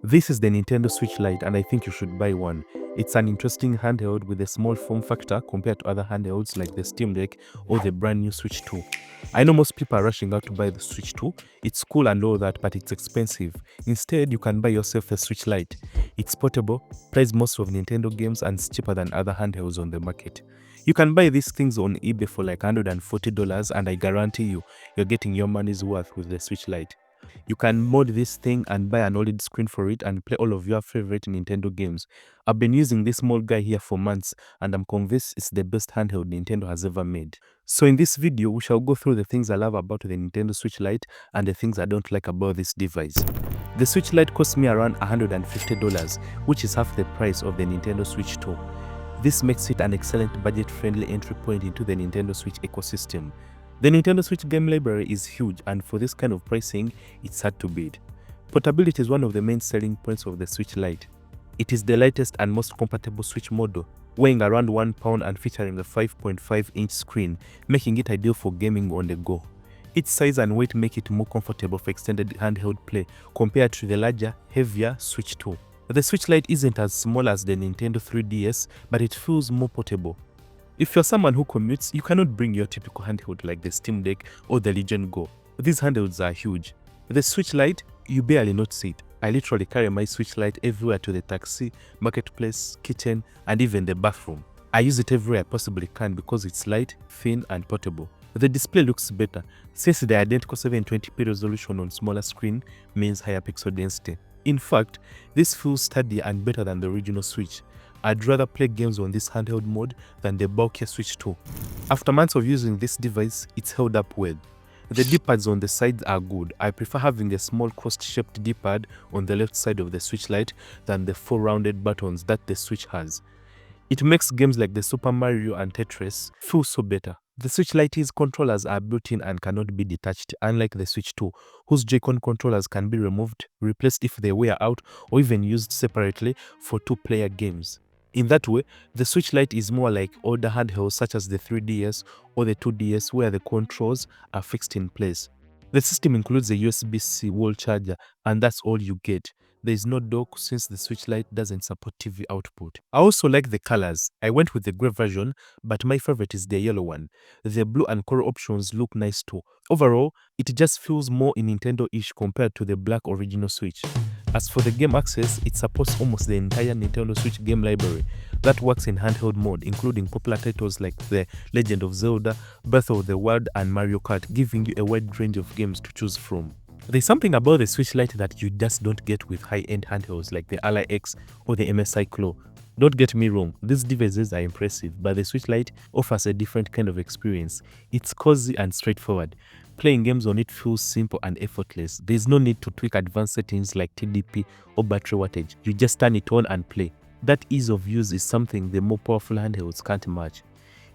This is the Nintendo Switch Lite and I think you should buy one. It's an interesting handheld with a small form factor compared to other handhelds like the Steam Deck or the brand new Switch 2. I know most people are rushing out to buy the Switch 2. It's cool and all that, but it's expensive. Instead, you can buy yourself a Switch Lite. It's portable, plays most of Nintendo games, and it's cheaper than other handhelds on the market. You can buy these things on eBay for like $140 and I guarantee you're getting your money's worth with the Switch Lite. You can mod this thing and buy an OLED screen for it and play all of your favorite Nintendo games. I've been using this small guy here for months and I'm convinced it's the best handheld Nintendo has ever made. So in this video, we shall go through the things I love about the Nintendo Switch Lite and the things I don't like about this device. The Switch Lite cost me around $150, which is half the price of the Nintendo Switch 2. This makes it an excellent budget-friendly entry point into the Nintendo Switch ecosystem. The Nintendo Switch game library is huge and for this kind of pricing, it's hard to beat. Portability is one of the main selling points of the Switch Lite. It is the lightest and most compatible Switch model, weighing around 1 pound and featuring a 5.5-inch screen, making it ideal for gaming on the go. Its size and weight make it more comfortable for extended handheld play compared to the larger, heavier Switch 2. The Switch Lite isn't as small as the Nintendo 3DS, but it feels more portable. If you're someone who commutes, you cannot bring your typical handheld like the Steam Deck or the Legion Go. These handhelds are huge. The Switch Lite, you barely notice it. I literally carry my Switch Lite everywhere, to the taxi, marketplace, kitchen, and even the bathroom. I use it everywhere I possibly can because it's light, thin, and portable. The display looks better, since the identical 720p resolution on smaller screen means higher pixel density. In fact, this feels sturdier and better than the original Switch. I'd rather play games on this handheld mode than the bulkier Switch 2. After months of using this device, it's held up well. The D-pads on the sides are good. I prefer having a small cross-shaped D-pad on the left side of the Switch Lite than the 4 rounded buttons that the Switch has. It makes games like the Super Mario and Tetris feel so better. The Switch Lite's controllers are built-in and cannot be detached, unlike the Switch 2, whose Joy-Con controllers can be removed, replaced if they wear out, or even used separately for 2-player games. In that way, the Switch Lite is more like older handhelds such as the 3DS or the 2DS where the controls are fixed in place. The system includes a USB-C wall charger and that's all you get. There is no dock since the Switch Lite doesn't support TV output. I also like the colors. I went with the grey version, but my favorite is the yellow one. The blue and coral options look nice too. Overall, it just feels more Nintendo-ish compared to the black original Switch. As for the game access, it supports almost the entire Nintendo Switch game library that works in handheld mode, including popular titles like The Legend of Zelda, Breath of the Wild, and Mario Kart, giving you a wide range of games to choose from. There's something about the Switch Lite that you just don't get with high-end handhelds like the Ally X or the MSI Claw. Don't get me wrong, these devices are impressive, but the Switch Lite offers a different kind of experience. It's cozy and straightforward. Playing games on it feels simple and effortless. There's no need to tweak advanced settings like TDP or battery wattage. You just turn it on and play. That ease of use is something the more powerful handhelds can't match.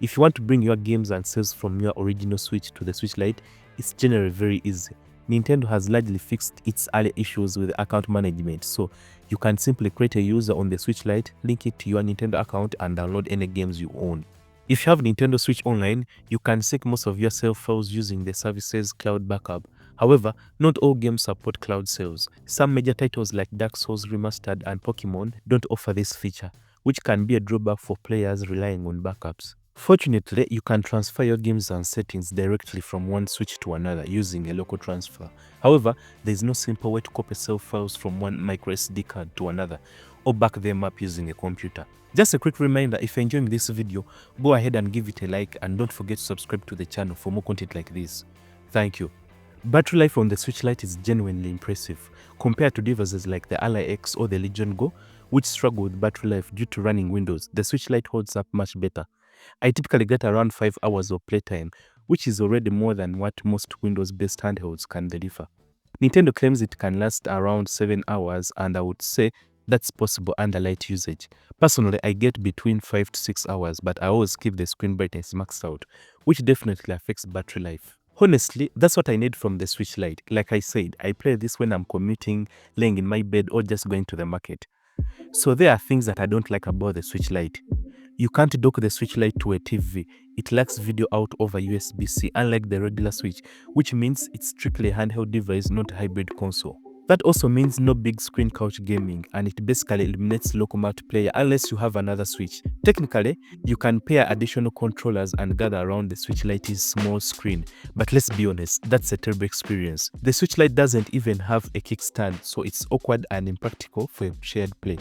If you want to bring your games and saves from your original Switch to the Switch Lite, it's generally very easy. Nintendo has largely fixed its early issues with account management, so you can simply create a user on the Switch Lite, link it to your Nintendo account, and download any games you own. If you have Nintendo Switch Online, you can sync most of your save files using the service's cloud backup. However, not all games support cloud saves. Some major titles like Dark Souls Remastered and Pokemon don't offer this feature, which can be a drawback for players relying on backups. Fortunately, you can transfer your games and settings directly from one Switch to another using a local transfer. However, there is no simple way to copy save files from one microSD card to another or back them up using a computer. Just a quick reminder, if you're enjoying this video, go ahead and give it a like and don't forget to subscribe to the channel for more content like this. Thank you. Battery life on the Switch Lite is genuinely impressive compared to devices like the Ally X or the Legion Go, which struggle with battery life due to running Windows. The Switch Lite holds up much better. I typically get around 5 hours of playtime, which is already more than what most Windows-based handhelds can deliver. Nintendo claims it can last around 7 hours, and I would say that's possible under light usage. Personally, I get between 5 to 6 hours, but I always keep the screen brightness maxed out, which definitely affects battery life. Honestly, that's what I need from the Switch Lite. Like I said, I play this when I'm commuting, laying in my bed, or just going to the market. So there are things that I don't like about the Switch Lite. You can't dock the Switch Lite to a TV. It lacks video out over USB-C, unlike the regular Switch, which means it's strictly a handheld device, not a hybrid console. That also means no big screen couch gaming, and it basically eliminates local multiplayer unless you have another Switch. Technically, you can pair additional controllers and gather around the Switch Lite's small screen, but let's be honest, that's a terrible experience. The Switch Lite doesn't even have a kickstand, so it's awkward and impractical for shared play.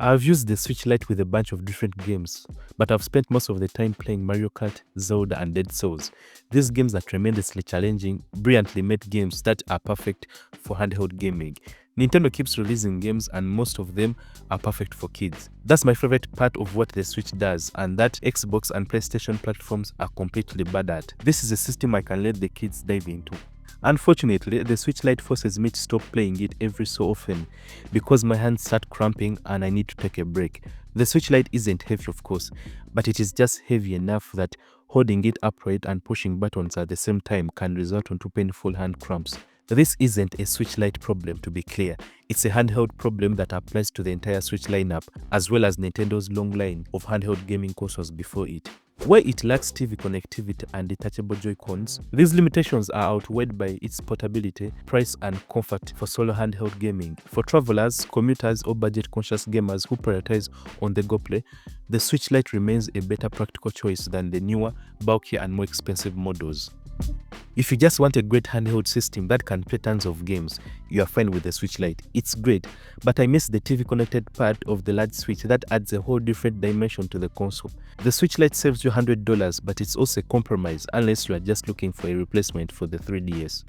I've used the Switch Lite with a bunch of different games, but I've spent most of the time playing Mario Kart, Zelda, and Dead Cells. These games are tremendously challenging, brilliantly made games that are perfect for handheld gaming. Nintendo keeps releasing games and most of them are perfect for kids. That's my favorite part of what the Switch does, and that Xbox and PlayStation platforms are completely bad at. This is a system I can let the kids dive into. Unfortunately, the Switch Lite forces me to stop playing it every so often because my hands start cramping and I need to take a break. The Switch Lite isn't heavy, of course, but it is just heavy enough that holding it upright and pushing buttons at the same time can result into painful hand cramps. This isn't a Switch Lite problem, to be clear. It's a handheld problem that applies to the entire Switch lineup, as well as Nintendo's long line of handheld gaming consoles before it. Where it lacks TV connectivity and detachable Joy-Cons, these limitations are outweighed by its portability, price, and comfort for solo handheld gaming. For travelers, commuters, or budget-conscious gamers who prioritize on-the-go play, the Switch Lite remains a better practical choice than the newer, bulkier, and more expensive models. If you just want a great handheld system that can play tons of games, you are fine with the Switch Lite. It's great, but I miss the TV connected part of the large Switch that adds a whole different dimension to the console. The Switch Lite saves you $100, but it's also a compromise unless you are just looking for a replacement for the 3DS.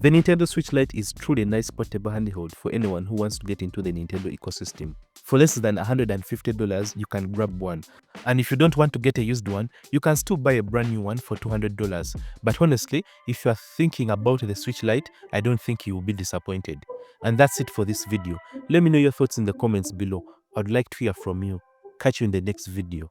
The Nintendo Switch Lite is truly a nice portable handheld for anyone who wants to get into the Nintendo ecosystem. For less than $150, you can grab one. And if you don't want to get a used one, you can still buy a brand new one for $200. But honestly, if you are thinking about the Switch Lite, I don't think you will be disappointed. And that's it for this video. Let me know your thoughts in the comments below. I'd like to hear from you. Catch you in the next video.